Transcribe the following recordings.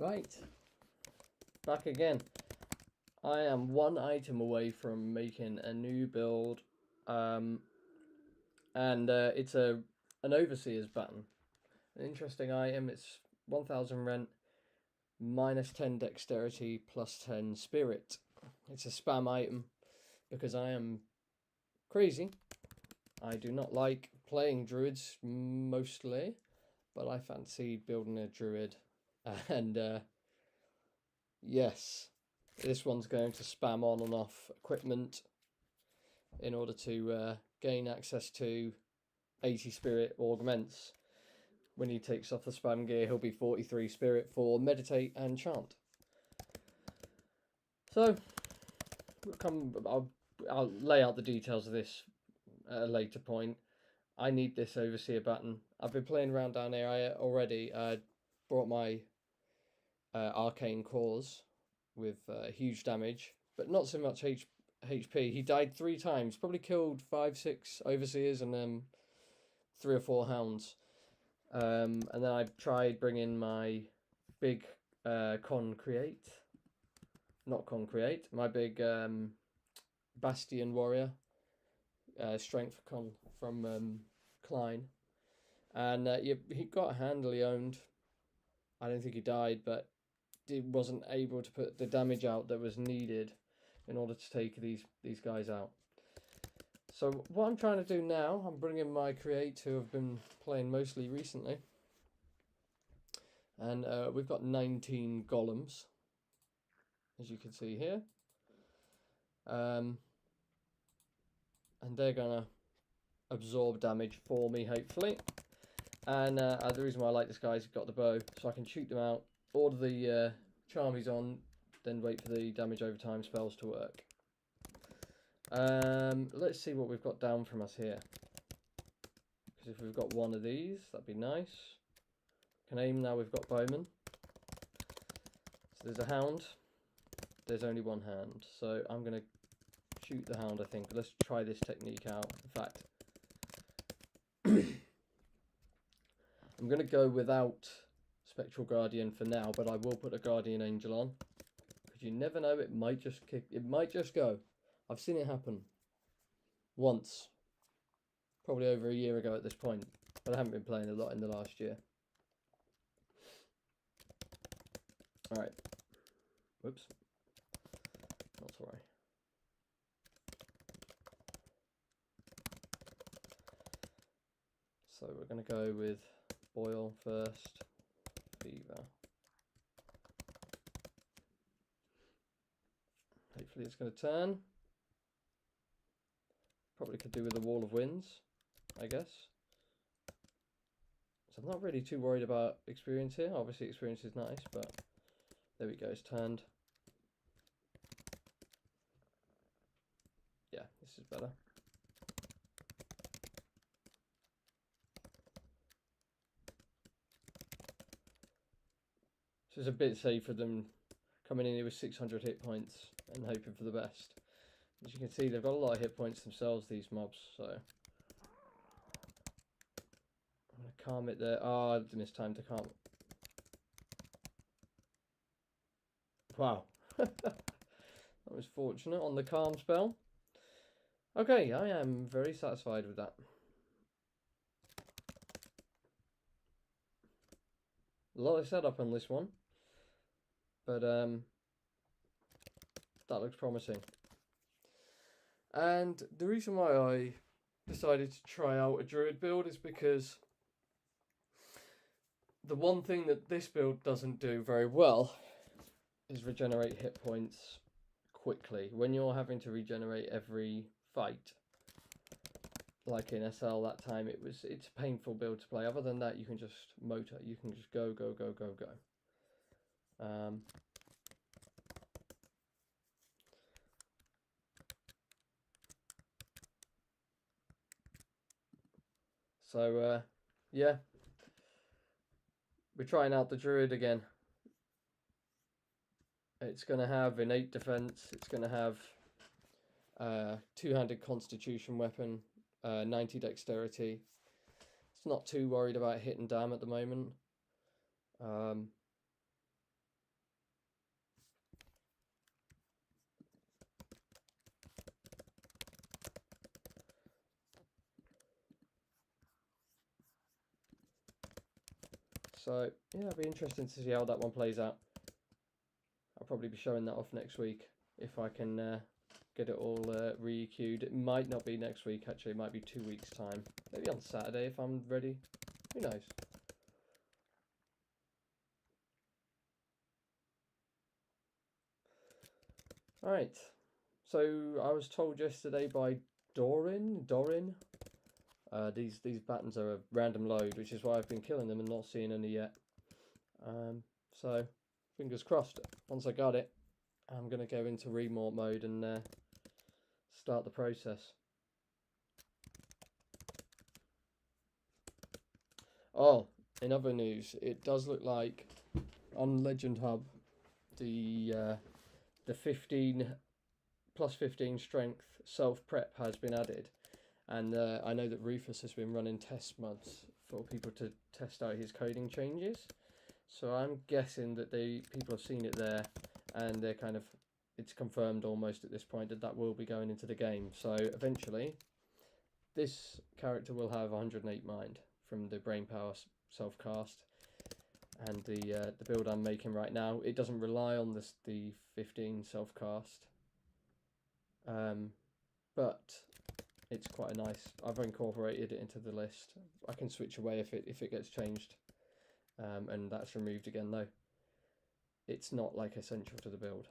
Right, back again. I am one item away from making a new build, and it's an Overseer's baton. An interesting item. It's 1000 rent, minus 10 dexterity, plus 10 spirit. It's a spam item because I am crazy. I do not like playing druids mostly, but I fancied building a druid, and yes, this one's going to spam on and off equipment in order to gain access to 80 spirit augments. When he takes off the spam gear, he'll be 43 spirit for meditate and chant. So, I'll lay out the details of this at a later point. I need this Overseer baton. I've been playing around down here already. I brought my arcane cores with huge damage, but not so much HP. He died 3 times, probably killed 5-6 Overseers and 3 or 4 hounds. And then I tried bringing my big my big Bastion warrior, strength con from Klein, and he got handily owned. I don't think he died, but he wasn't able to put the damage out that was needed in order to take these guys out. So what I'm trying to do now, I'm bringing my create who have been playing mostly recently, and we've got 19 golems, as you can see here, and they're gonna absorb damage for me, hopefully. And the reason why I like this guy is he's got the bow, so I can shoot them out, order the charmies on, then wait for the damage over time spells to work. Let's see what we've got down from us here. Because if we've got one of these, that'd be nice. Can aim now. We've got bowman. So there's a hound. There's only one hand, so I'm gonna shoot the hound. I think. Let's try this technique out. In fact, I'm going to go without Spectral Guardian for now, but I will put a Guardian Angel on. Because you never know, it might just kick, it might just go. I've seen it happen once. Probably over a year ago at this point. But I haven't been playing a lot in the last year. Alright. Whoops. Not sorry. So we're going to go with boil first, fever. Hopefully it's going to turn. Probably could do with the wall of winds, I guess. So I'm not really too worried about experience here. Obviously experience is nice, but there we go, it's turned. Yeah, this is better. So it's a bit safer than coming in here with 600 hit points and hoping for the best. As you can see, they've got a lot of hit points themselves, these mobs, so I'm going to calm it there. Oh, I didn't miss time to calm. Wow. That was fortunate on the calm spell. Okay, I am very satisfied with that. A lot of setup on this one, but that looks promising. And the reason why I decided to try out a druid build is because the one thing that this build doesn't do very well is regenerate hit points quickly. When you're having to regenerate every fight, like in SL that time, it's a painful build to play. Other than that, you can just motor. You can just go. So yeah, we're trying out the druid again. It's going to have innate defense. It's going to have two-handed constitution weapon, 90 dexterity. It's not too worried about hit and damn at the moment. So yeah, it'll be interesting to see how that one plays out. I'll probably be showing that off next week if I can get it all re-queued. It might not be next week, actually. It might be 2 weeks' time. Maybe on Saturday if I'm ready. Who knows? Alright. So I was told yesterday by Dorin, these battens are a random load, which is why I've been killing them and not seeing any yet. So fingers crossed. Once I got it, I'm gonna go into remort mode and start the process. Oh, in other news, it does look like on Legend Hub the 15 plus 15 strength self prep has been added, and I know that Ruthless has been running test mods for people to test out his coding changes. So I'm guessing that people have seen it there, and they're kind of, it's confirmed almost at this point that that will be going into the game. So eventually, this character will have 108 mind from the brain power self cast, and the build I'm making right now, it doesn't rely on the 15 self cast, but it's quite a nice. I've incorporated it into the list. I can switch away if it gets changed. And that's removed again though. It's not like essential to the build.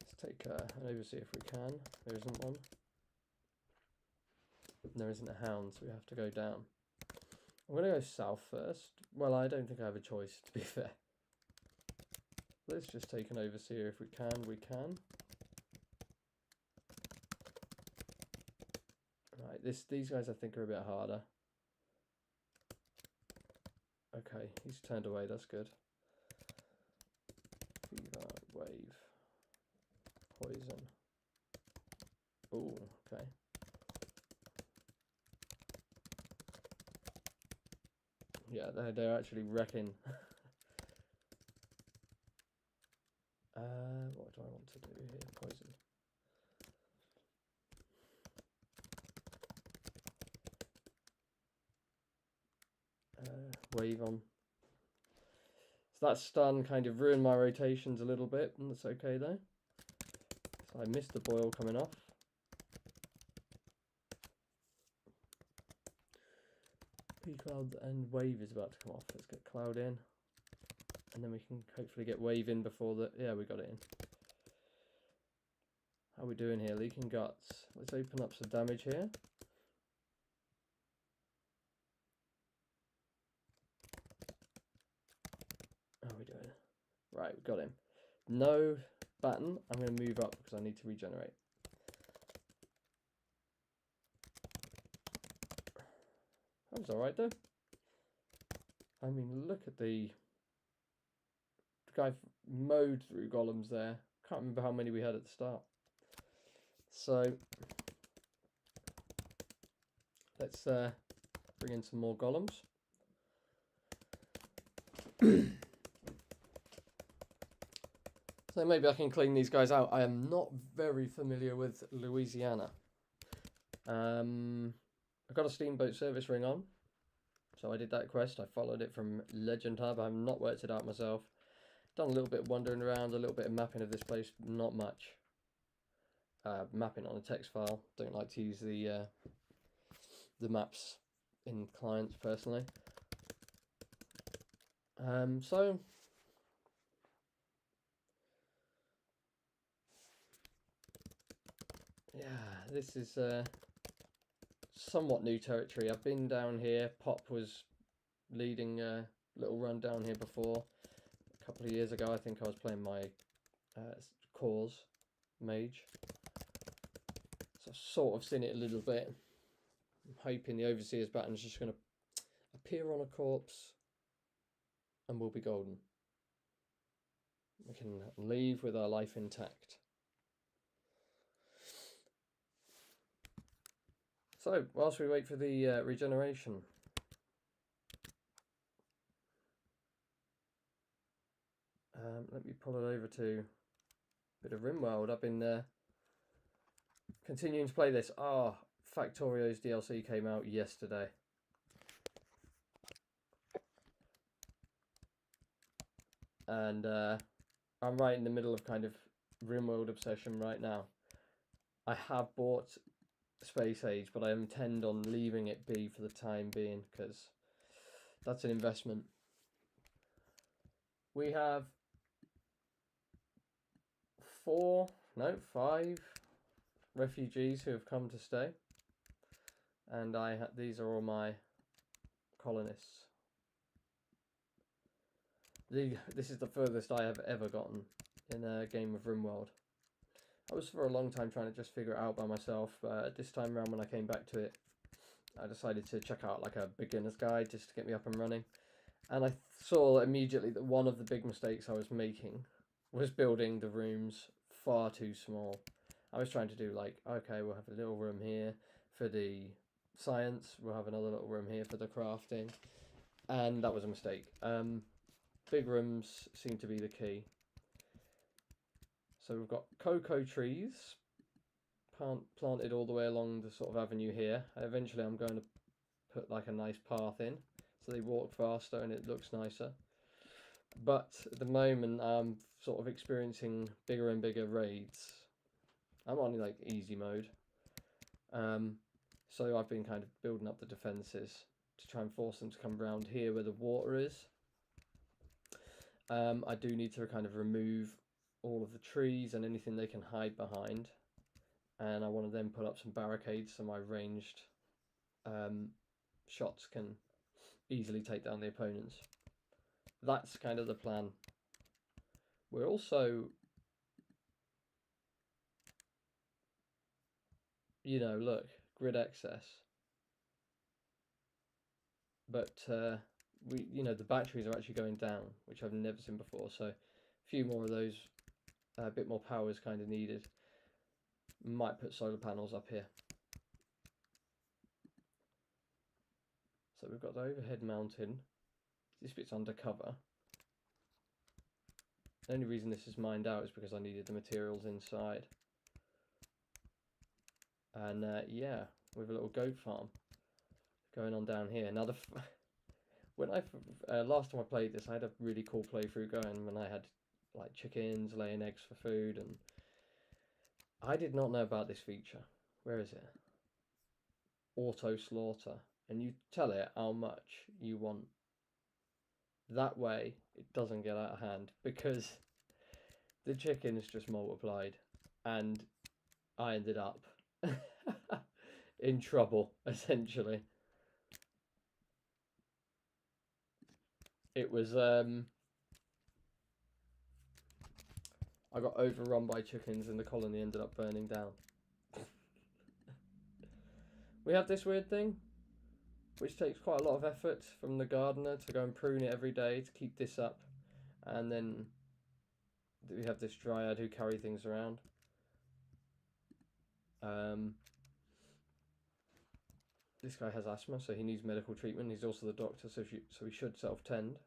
Let's take an overseer if we can. There isn't one. There isn't a hound, so we have to go down. I'm going to go south first. Well, I don't think I have a choice, to be fair. Let's just take an overseer if we can. We can. Right, these guys I think are a bit harder. Okay, he's turned away, that's good. Fever, wave, poison. Oh, okay. Yeah, they're actually wrecking. What do I want to do here? Poison. Wave on. So that stun kind of ruined my rotations a little bit, and that's okay though. So I missed the boil coming off. P-Cloud and wave is about to come off. Let's get cloud in, and then we can hopefully get wave in before the. Yeah, we got it in. How are we doing here? Leaking guts. Let's open up some damage here. How are we doing? Right, we got him. No baton. I'm going to move up because I need to regenerate. That was alright though. I mean, look at the guy mowed through golems there. Can't remember how many we had at the start. So let's bring in some more golems. So maybe I can clean these guys out. I am not very familiar with Louisiana. I got a steamboat service ring on, so I did that quest. I followed it from Legend Hub. I've not worked it out myself. Done a little bit of wandering around, a little bit of mapping of this place, not much. Mapping on a text file. Don't like to use the maps in clients personally. So yeah, this is somewhat new territory. I've been down here. Pop was leading a little run down here before. A couple of years ago, I think I was playing my cause mage. So I've sort of seen it a little bit. I'm hoping the Overseer's baton is just going to appear on a corpse and we'll be golden. We can leave with our life intact. So, whilst we wait for the regeneration, let me pull it over to a bit of RimWorld. I've been continuing to play this. Factorio's DLC came out yesterday. and I'm right in the middle of kind of RimWorld obsession right now. I have bought Space Age, but I intend on leaving it be for the time being because that's an investment. We have 5 refugees who have come to stay, and these are all my colonists. This is the furthest I have ever gotten in a game of RimWorld. I was for a long time trying to just figure it out by myself, but this time around when I came back to it, I decided to check out like a beginner's guide just to get me up and running. And I saw immediately that one of the big mistakes I was making was building the rooms far too small. I was trying to do like, okay, we'll have a little room here for the science, we'll have another little room here for the crafting, and that was a mistake. Big rooms seem to be the key. So we've got cocoa trees planted all the way along the sort of avenue here. Eventually I'm going to put like a nice path in so they walk faster and it looks nicer. But at the moment I'm sort of experiencing bigger and bigger raids. I'm on like easy mode. So I've been kind of building up the defences to try and force them to come around here where the water is. I do need to kind of remove all of the trees and anything they can hide behind, and I want to then put up some barricades so my ranged shots can easily take down the opponents. That's kind of the plan. We're also, you know, look, grid excess, but the batteries are actually going down, which I've never seen before, so a few more of those, a bit more power is kind of needed. Might put solar panels up here. So we've got the overhead mountain. This bit's undercover. The only reason this is mined out is because I needed the materials inside. And yeah, with a little goat farm going on down here. Now when last time I played this, I had a really cool playthrough going when I had like chickens laying eggs for food, and I did not know about this feature. Where is it? Auto slaughter, and you tell it how much you want. That way it doesn't get out of hand, because the chickens just multiplied and I ended up in trouble, essentially. It was I got overrun by chickens and the colony ended up burning down. We have this weird thing which takes quite a lot of effort from the gardener to go and prune it every day to keep this up, and then we have this dryad who carry things around. This guy has asthma, so he needs medical treatment. He's also the doctor, so he should self-tend.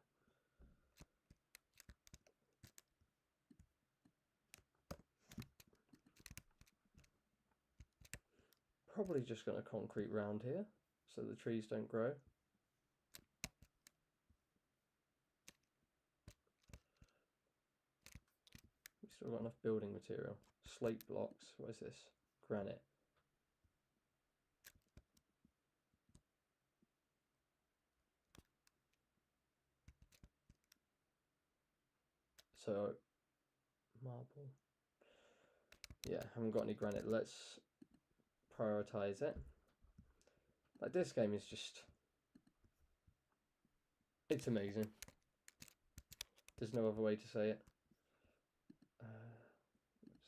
Probably just going to concrete round here so the trees don't grow. We've still got enough building material. Slate blocks. What is this? Granite. So, marble. Yeah, haven't got any granite. Let's prioritize it. Like, this game is just, it's amazing. There's no other way to say it.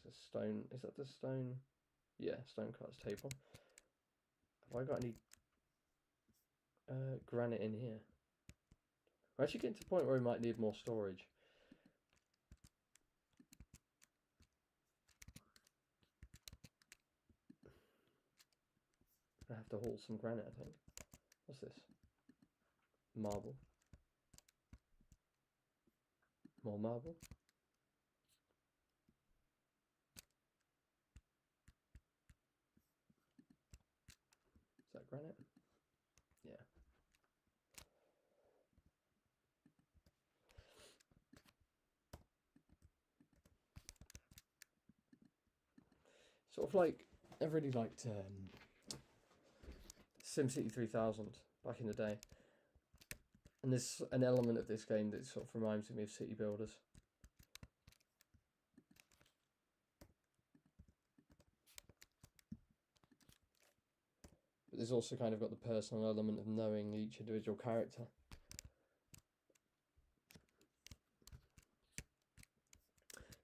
It's a stone. Is that the stone? Yeah, stone cuts table. Have I got any granite in here? We're actually getting to the point where we might need more storage. I have to haul some granite, I think. What's this? Marble. More marble. Is that granite? Yeah. Sort of like, I really liked SimCity 3000 back in the day. And there's an element of this game that sort of reminds me of City Builders. But there's also kind of got the personal element of knowing each individual character.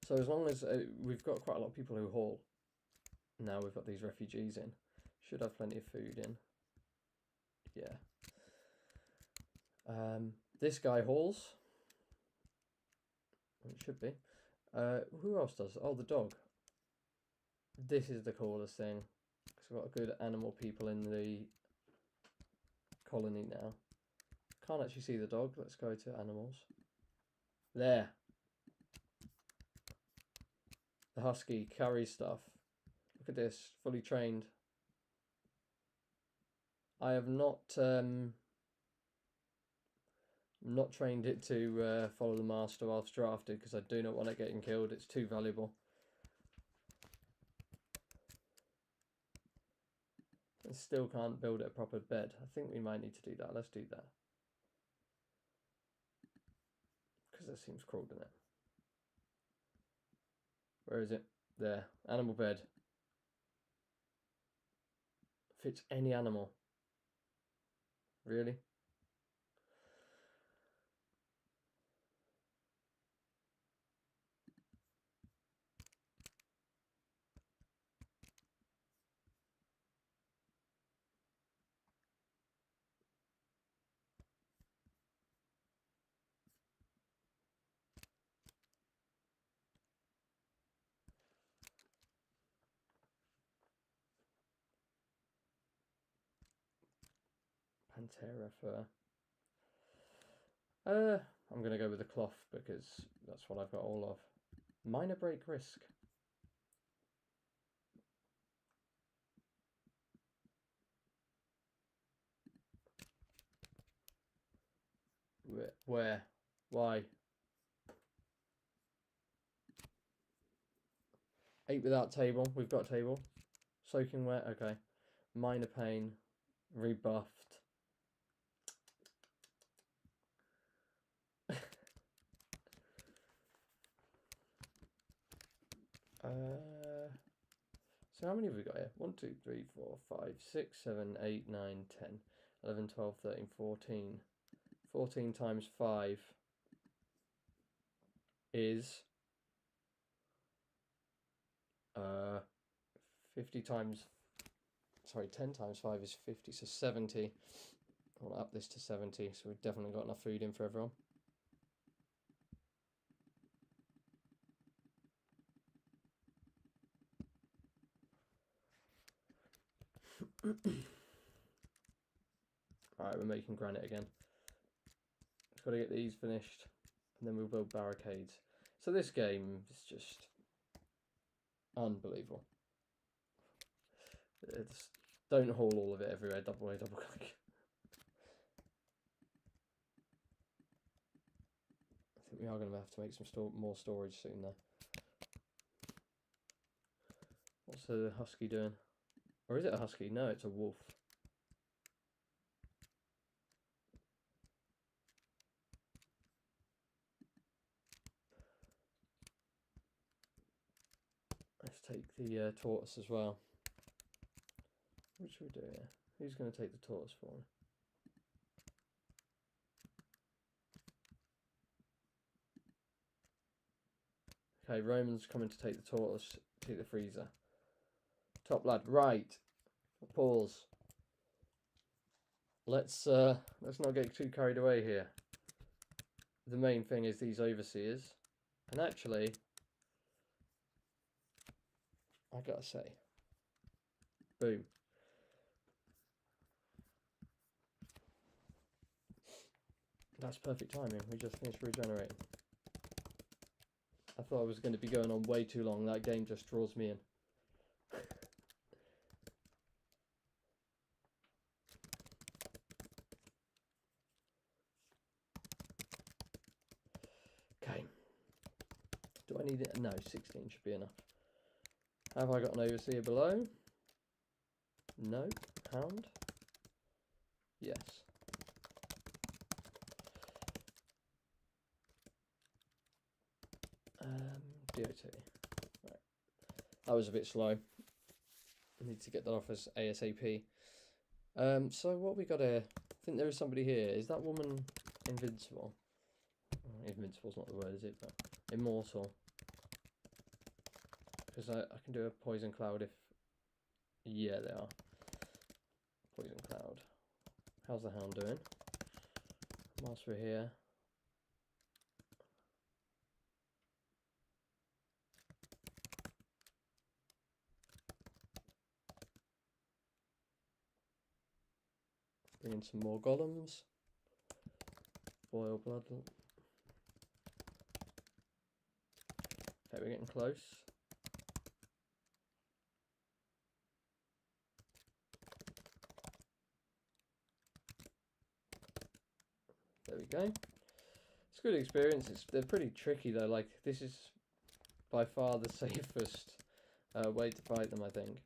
So as long as we've got quite a lot of people who haul. Now we've got these refugees in. Should have plenty of food in. Yeah. This guy hauls. It should be. Who else does? Oh, the dog. This is the coolest thing. Because we've got good animal people in the colony now. Can't actually see the dog. Let's go to animals. There. The husky carries stuff. Look at this. Fully trained. I have not trained it to follow the master whilst drafted because I do not want it getting killed. It's too valuable. I still can't build it a proper bed. I think we might need to do that. Let's do that. Because that seems cruel, doesn't it? Where is it? There. Animal bed. Fits any animal. Really? Pantera fur. I'm going to go with the cloth because that's what I've got all of. Minor break risk. Where? Why? 8 without table. We've got table. Soaking wet. Okay. Minor pain. Rebuffed. So how many have we got here? 1, 2, 3, 4, 5, 6, 7, 8, 9, 10, 11, 12, 13, 14. 14 times 5 is 50 times, sorry, 10 times 5 is 50, so 70. I want to up this to 70, so we've definitely got enough food in for everyone. Alright, we're making granite again. Just got to get these finished, and then we'll build barricades. So this game is just unbelievable. It's, don't haul all of it everywhere, double click. I think we are going to have to make some more storage soon though. What's the husky doing? Or is it a husky? No, it's a wolf. Let's take the tortoise as well. What should we do here? Who's going to take the tortoise for me? Okay, Roman's coming to take the tortoise, take the freezer. Top lad, right. Pause. Let's not get too carried away here. The main thing is these overseers. And actually, I gotta say, boom. That's perfect timing. We just finished regenerating. I thought I was going to be going on way too long. That game just draws me in. Okay. Do I need it? No, 16 should be enough. Have I got an overseer below? No. Hound? Yes. DOT. Right. That was a bit slow. I need to get that off as ASAP. So what we got here? I think there is somebody here. Is that woman invincible? Invincible's not the word, is it? But immortal. Because I can do a poison cloud if... Yeah, they are. Poison cloud. How's the hound doing? Whilst we're here. Bring in some more golems. Boil blood. Okay, we're getting close. There we go. It's a good experience. They're pretty tricky though. Like, this is by far the safest way to fight them, I think.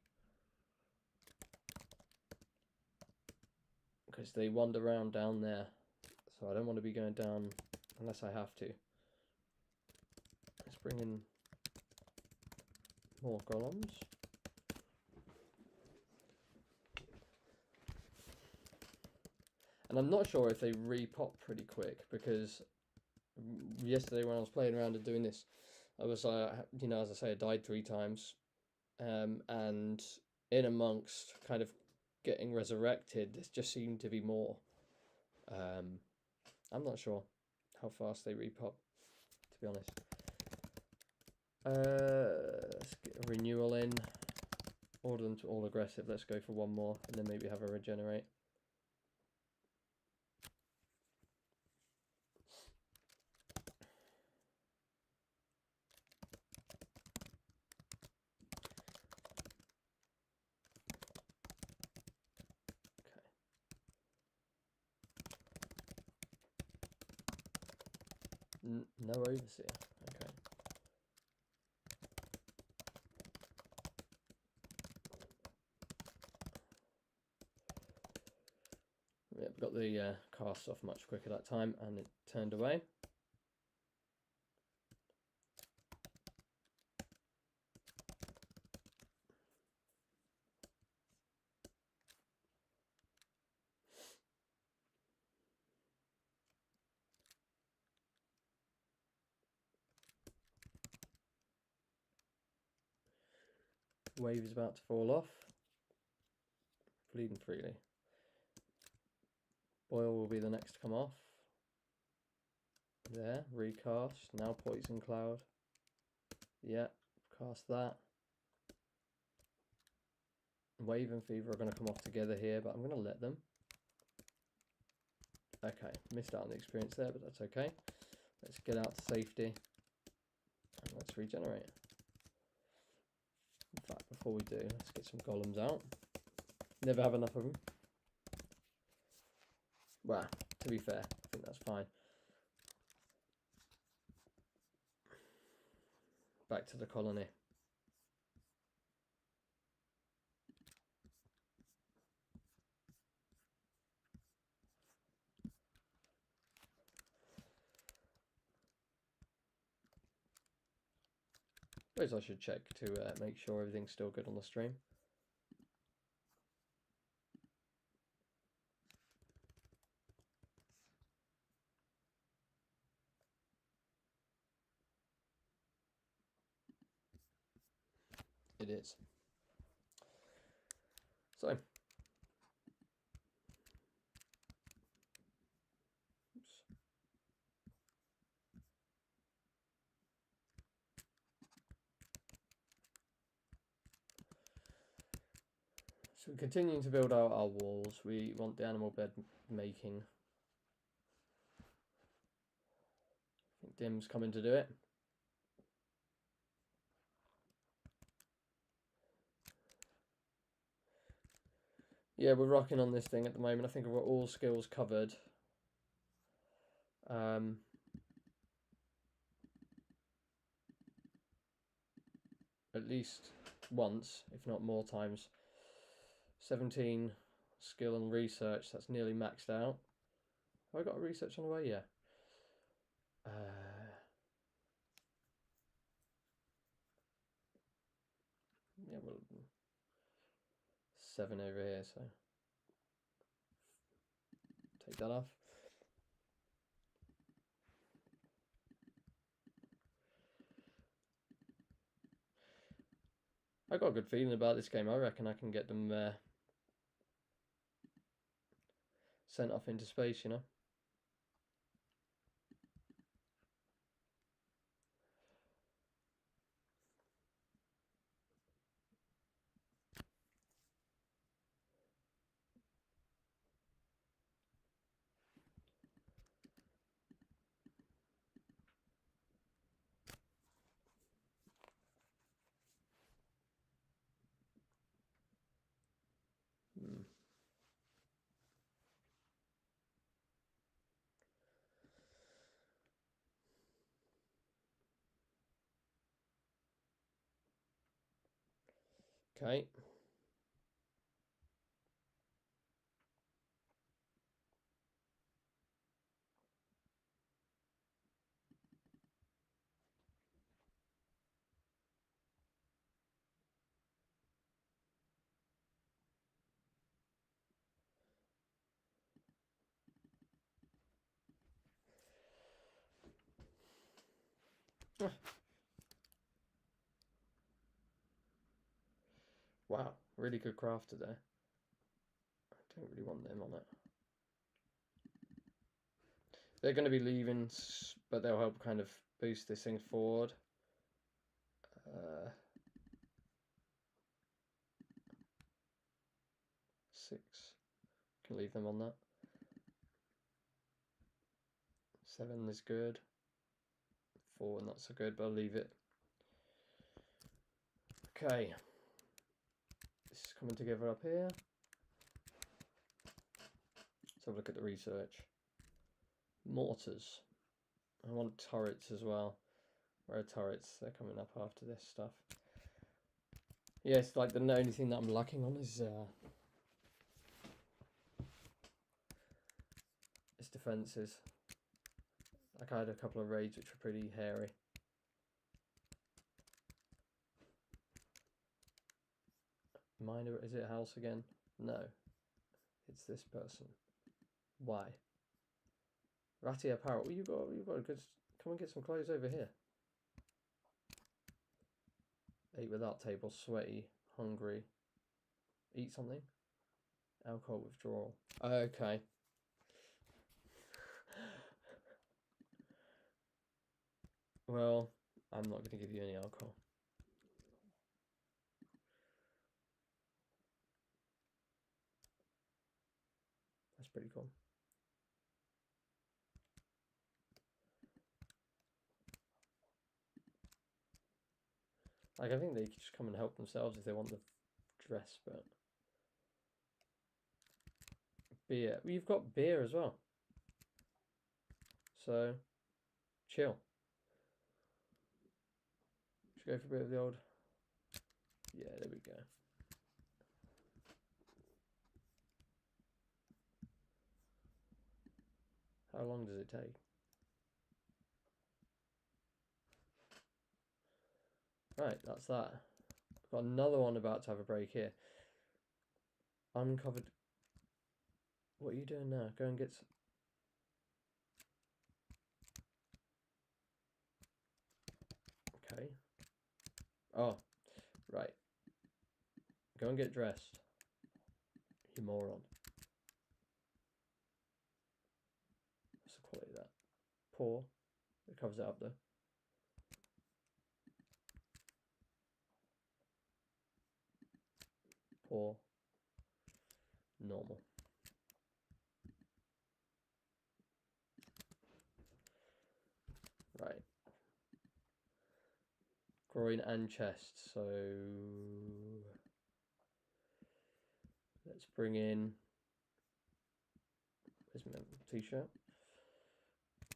Because they wander around down there. So I don't want to be going down unless I have to. Let's bring in more golems. And I'm not sure if they re-pop pretty quick, because yesterday when I was playing around and doing this, I was, you know, as I say, I died 3 times. And in amongst kind of getting resurrected, there just seemed to be more. I'm not sure how fast they repop, to be honest. Let's get a renewal in. Order them to all aggressive. Let's go for one more, and then maybe have a regenerate. No overseer. Okay. Yeah, we got the cast off much quicker that time, and it turned away. Wave is about to fall off. Bleeding freely. Boil will be the next to come off. There, recast. Now poison cloud. Yeah, cast that. Wave and fever are going to come off together here, but I'm going to let them. Okay, missed out on the experience there, but that's okay. Let's get out to safety. And let's regenerate. In fact, before we do, let's get some golems out. Never have enough of them. Well, to be fair, I think that's fine. Back to the colony. Suppose I should check to make sure everything's still good on the stream. It is. So. Oops. So we're continuing to build out our walls. We want the animal bed making. I think Dim's coming to do it. Yeah, we're rocking on this thing at the moment. I think I've got all skills covered. At least once, if not more times. 17 skill and research, that's nearly maxed out. Have I got a research on the way? Yeah. Yeah, well, 7 over here, so take that off. I got a good feeling about this game. I reckon I can get them sent off into space, you know. Okay. Wow, really good crafter there. I don't really want them on it. They're going to be leaving, but they'll help kind of boost this thing forward. 6. Can leave them on that. 7 is good. 4 not so good, but I'll leave it. Okay. This is coming together up here. Let's have a look at the research. Mortars. I want turrets as well. Where are turrets? They're coming up after this stuff. Yeah, it's like the only thing that I'm lacking on is defenses. Like I had a couple of raids which were pretty hairy. Miner, is it house again? No. It's this person. Why? Ratty apparel. Well, you've got a good. Come and get some clothes over here. 8 without table, sweaty, hungry. Eat something. Alcohol withdrawal. Okay. Well, I'm not going to give you any alcohol. That's pretty cool. Like, I think they could just come and help themselves if they want the dress, but... Beer. Well, you've got beer as well. So, chill. Should go for a bit of the old... Yeah, there we go. How long does it take? Right, that's that. I've got another one about to have a break here. Uncovered. What are you doing now? Go and get some. Okay. Oh, right. Go and get dressed. You moron. What's the quality of that? Poor. It covers it up though. Poor. Normal. Right. Groin and chest. So let's bring in. Where's my t-shirt?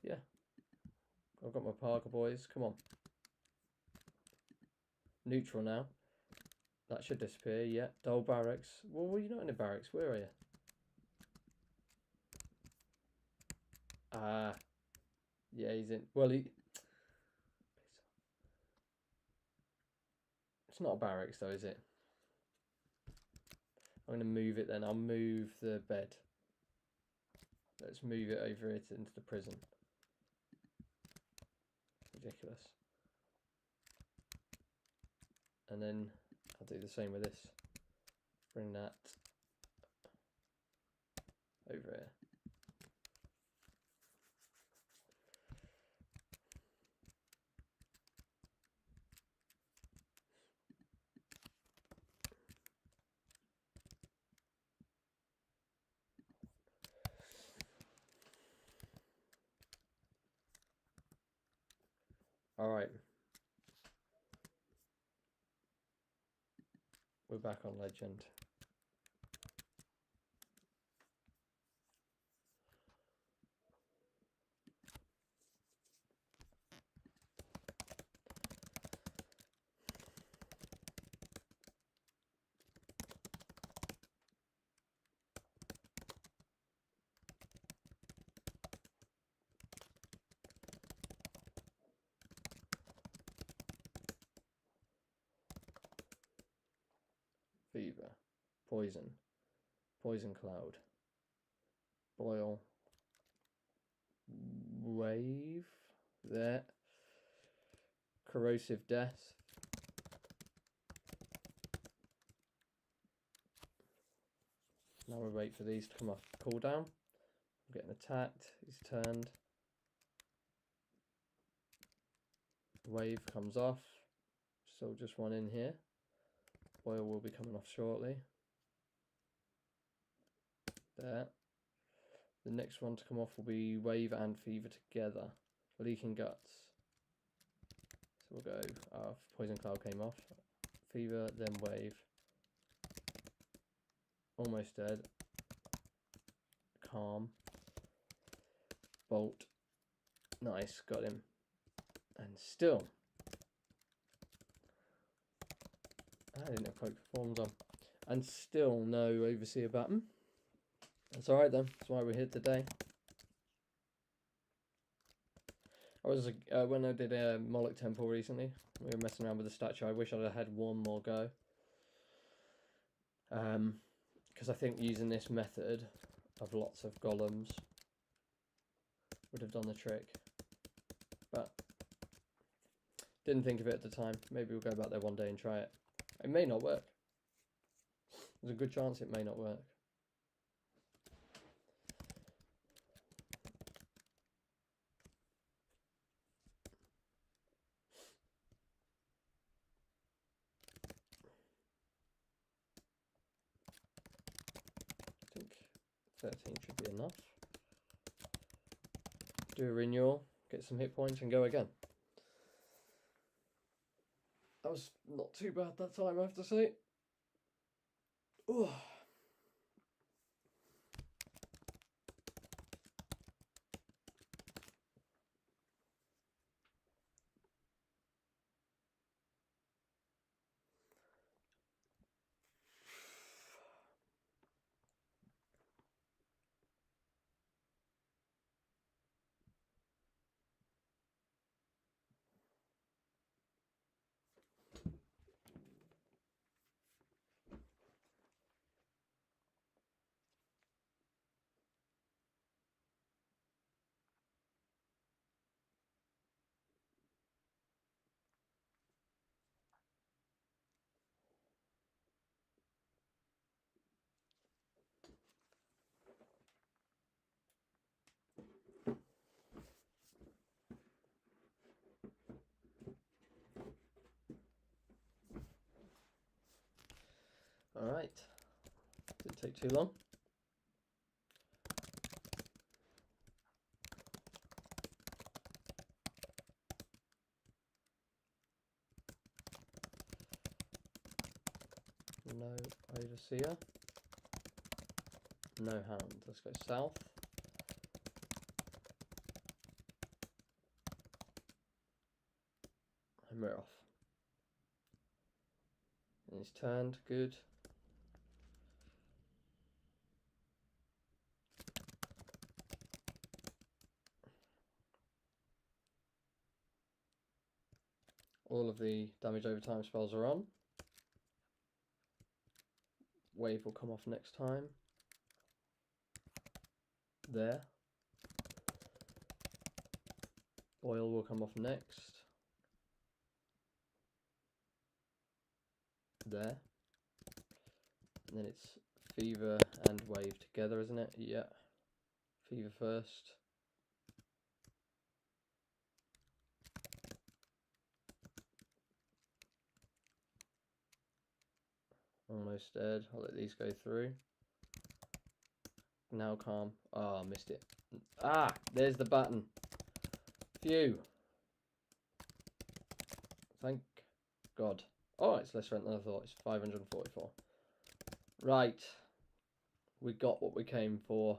Yeah. I've got my Parker boys. Come on. neutral now. That should disappear, yeah. Dull barracks. Well, you're not in a barracks. Where are you? Ah. Yeah, he's in. Well, it's not a barracks, though, is it? I'm going to move it then. I'll move the bed. Let's move it over it into the prison. Ridiculous. And then I'll do the same with this. Bring that over here. Alright. We're back on Legend. Fever. Poison. Poison cloud. Boil. Wave. There. Corrosive death. Now we wait for these to come off cooldown. I'm getting attacked. He's turned. Wave comes off. Still just one in here. Boil will be coming off shortly. There. The next one to come off will be Wave and Fever together. Leaking Guts. So we'll go, Poison Cloud came off. Fever, then Wave. Almost dead. Calm. Bolt. Nice, got him. And still. I didn't have cloak forms on. And still no Overseer button. That's alright then, that's why we're here today. I was when I did a Moloch Temple recently, we were messing around with the statue. I wish I'd have had one more go. Because I think using this method of lots of golems would have done the trick. But didn't think of it at the time. Maybe we'll go back there one day and try it. It may not work. There's a good chance it may not work. I think 13 should be enough. Do a renewal, get some hit points and go again. That was not too bad that time, I have to say. Ooh. Alright, didn't take too long. No Overseer. No Hound. Let's go south. And we're off. And it's turned. Good. All of the damage over time spells are on. Wave will come off next time. There. Oil will come off next. There. And then it's fever and wave together, isn't it? Yeah. Fever first. Almost dead. I'll let these go through. Now calm. Ah, oh, missed it. Ah, there's the button. Phew. Thank God. Oh, it's less rent than I thought. It's 544. Right. We got what we came for.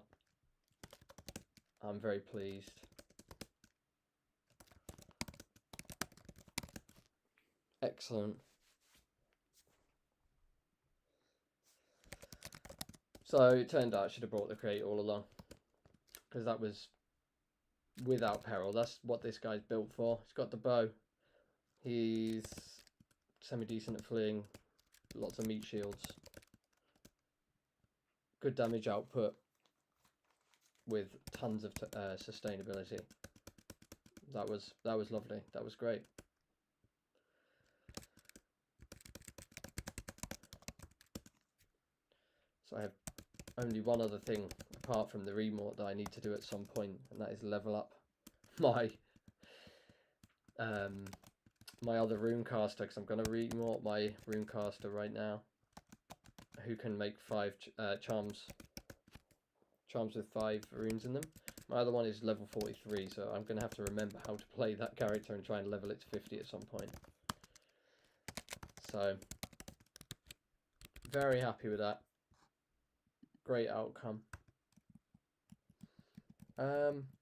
I'm very pleased. Excellent. So it turned out I should have brought the crate all along, because that was without peril. That's what this guy's built for. He's got the bow. He's semi-decent at fleeing. Lots of meat shields. Good damage output with tons of sustainability. That was lovely. That was great. So I have only one other thing apart from the remort that I need to do at some point, and that is level up my my other runecaster, because I'm going to remort my runecaster right now, who can make 5 charms with 5 runes in them. My other one is level 43, so I'm going to have to remember how to play that character and try and level it to 50 at some point. So, very happy with that. Great outcome.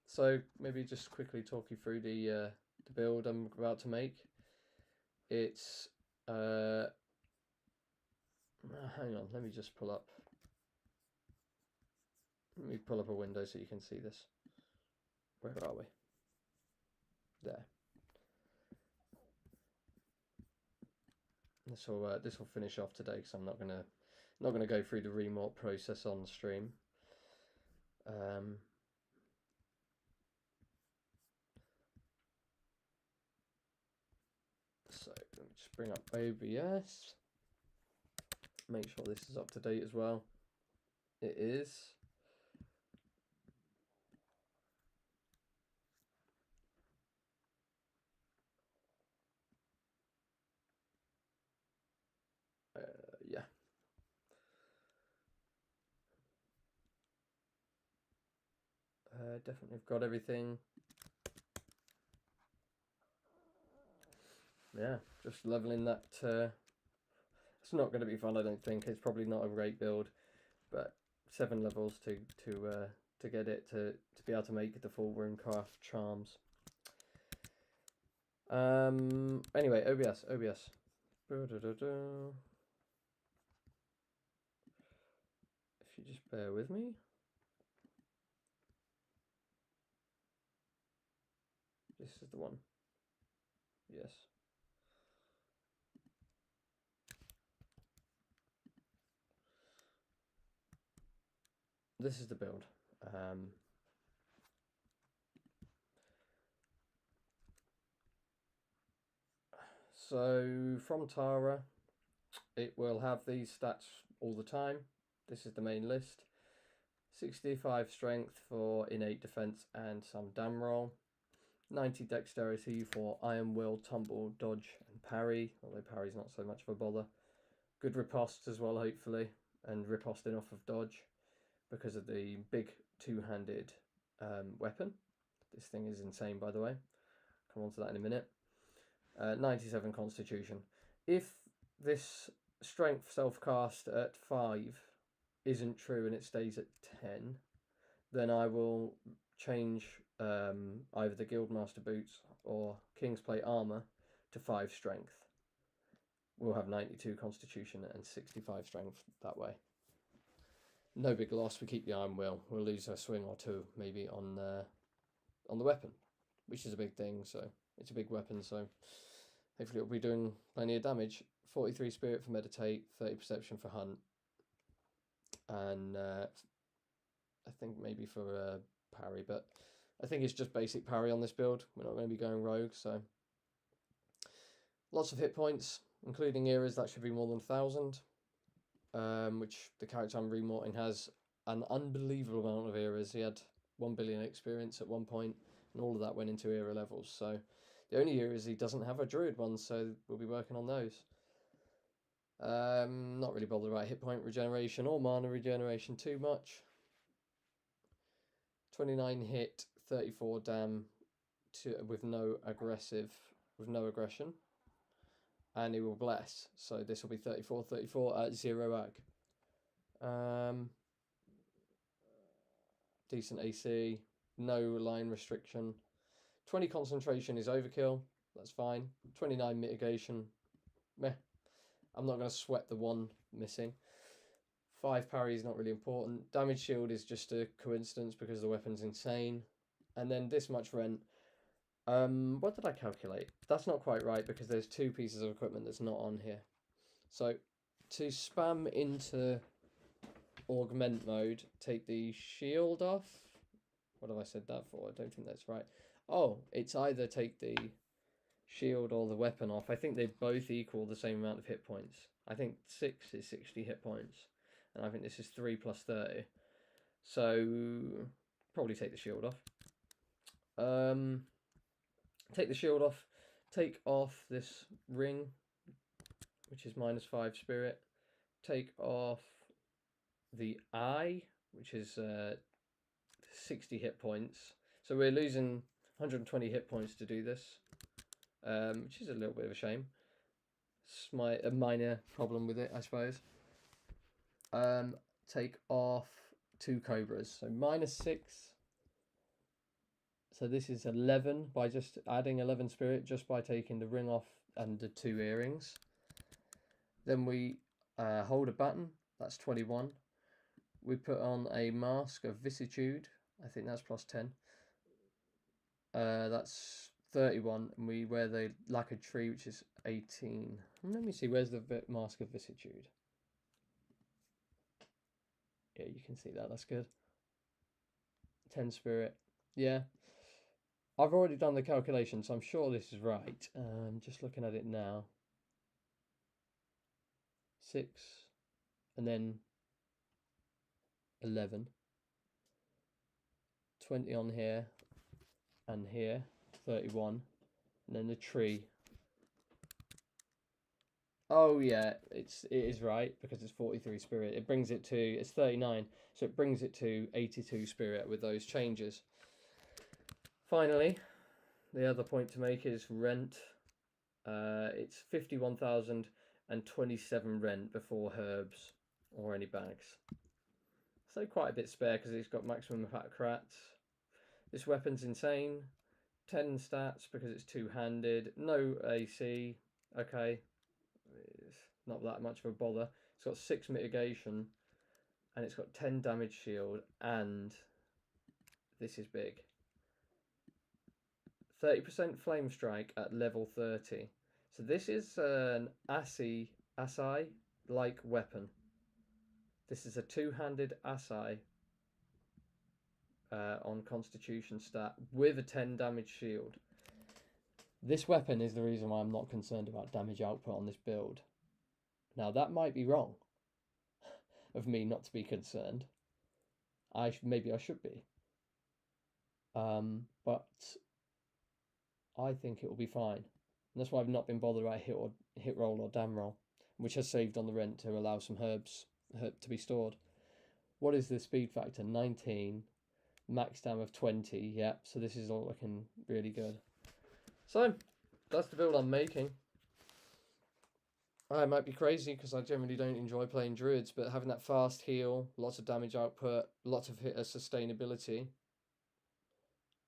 So maybe just quickly talk you through the build I'm about to make. It's hang on, let me just pull up. Let me pull up a window so you can see this. Where are we? There. This will finish off today, because I'm not gonna go through the remort process on stream. So let me just bring up OBS. Make sure this is up to date as well. It is. Yeah. Definitely got everything. Yeah, just leveling that. It's not going to be fun, I don't think. It's probably not a great build, but 7 levels to get it to be able to make the full runecraft charms. Anyway, OBS. If you just bear with me. This is the one. Yes. This is the build. So from Tara, it will have these stats all the time. This is the main list. 65 strength for innate defense and some dam roll. 90 dexterity for iron will, tumble, dodge and parry, although parry's not so much of a bother. Good riposte as well, hopefully, and riposting off of dodge because of the big two-handed weapon. This thing is insane, by the way. Come on to that in a minute. 97 constitution. If this strength self-cast at 5 isn't true and it stays at 10, then I will change either the Guildmaster boots or King's Plate armor to 5 strength. we'll have 92 constitution and 65 strength that way. No big loss. We keep the iron will. We'll lose a swing or two maybe on the weapon, which is a big thing. So it's a big weapon. So hopefully it'll be doing plenty of damage. 43 spirit for meditate, 30 perception for hunt, and I think maybe for parry, but I think it's just basic parry on this build. We're not going to be going rogue, so lots of hit points, including eras. That should be more than 1,000, which the character I'm remorting has an unbelievable amount of eras. He had 1 billion experience at one point, and all of that went into era levels. So the only eras he doesn't have are druid ones, so we'll be working on those. Not really bothered about hit point regeneration or mana regeneration too much. 29 hit, 34 dam with no aggression, and it will bless. So this will be 34 at 0 ag. Decent AC, no line restriction. 20 concentration is overkill. That's fine. 29 mitigation, meh. I'm not going to sweat the one missing. 5 parry is not really important. Damage shield is just a coincidence because the weapon's insane. And then this much rent. What did I calculate? That's not quite right because there's 2 pieces of equipment that's not on here. So to spam into augment mode, take the shield off. What have I said that for? I don't think that's right. Oh, it's either take the shield or the weapon off. I think they both equal the same amount of hit points. I think 6 is 60 hit points, and I think this is 3 plus 30. So probably take the shield off. Take the shield off. Take off this ring, which is -5 spirit. Take off the eye, which is 60 hit points. So we're losing 120 hit points to do this, which is a little bit of a shame. It's a minor problem with it, I suppose. Take off 2 cobras, so -6. So this is 11 by just adding 11 spirit, just by taking the ring off and the 2 earrings. Then we hold a button, that's 21. We put on a mask of vicissitude, I think that's +10. That's 31, and we wear the lacquered tree, which is 18. Let me see, where's the mask of vicissitude? Yeah, you can see that, that's good. 10 spirit, yeah. I've already done the calculation, so I'm sure this is right. Just looking at it now. 6, and then 11. 20 on here, and here, 31. And then the tree. Oh yeah, it is right, because it's 43 spirit. It brings it to, it's 39, so it brings it to 82 spirit with those changes. Finally, the other point to make is rent. It's 51,027 rent before herbs or any bags. So quite a bit spare because it's got maximum attack rats. This weapon's insane. 10 stats because it's two-handed. No AC. Okay. It's not that much of a bother. It's got 6 mitigation. And it's got 10 damage shield. And this is big. 30% flame strike at level 30. So this is an Asai-like weapon. This is a two-handed Asai on Constitution stat with a 10 damage shield. This weapon is the reason why I'm not concerned about damage output on this build. Now that might be wrong of me not to be concerned. Maybe I should be. But I think it will be fine. And that's why I've not been bothered about hit roll or dam roll, which has saved on the rent to allow some herbs to be stored. What is the speed factor? 19. Max dam of 20. Yep, so this is all looking really good. So, that's the build I'm making. I might be crazy because I generally don't enjoy playing druids, but having that fast heal, lots of damage output, lots of hit sustainability,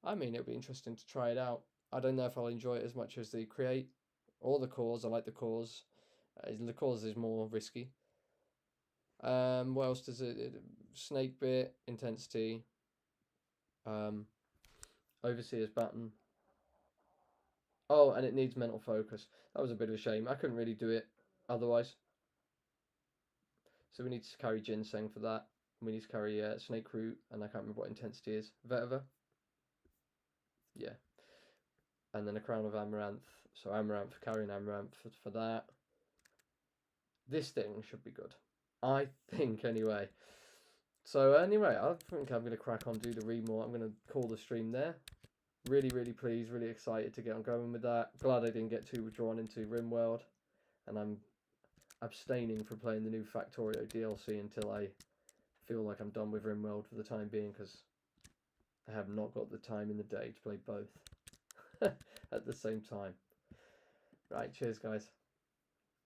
I mean, it'll be interesting to try it out. I don't know if I'll enjoy it as much as the create or the cause. I like the cause. The cause is more risky. What else does it? Snake bit, intensity. Overseer's baton. Oh, and it needs mental focus. That was a bit of a shame. I couldn't really do it otherwise. So we need to carry ginseng for that. We need to carry snake root, and I can't remember what intensity is. Vetiver. Yeah. And then a crown of amaranth. So amaranth, carrying amaranth for that. This thing should be good. I think, anyway. So, anyway, I think I'm going to crack on, do the remore. I'm going to call the stream there. Really, really pleased, really excited to get on going with that. Glad I didn't get too drawn into RimWorld. And I'm abstaining from playing the new Factorio DLC until I feel like I'm done with RimWorld for the time being, because I have not got the time in the day to play both at the same time. Right, cheers guys.